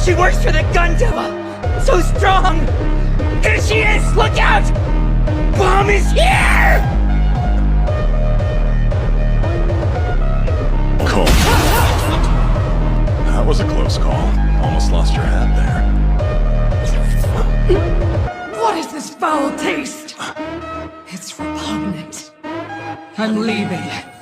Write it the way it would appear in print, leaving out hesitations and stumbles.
She works for the Gun Devil! So strong! Here she is! Look out! Bomb is here! Cool. That was a close call. Almost lost your head there. What is this foul taste? It's repugnant. I'm leaving.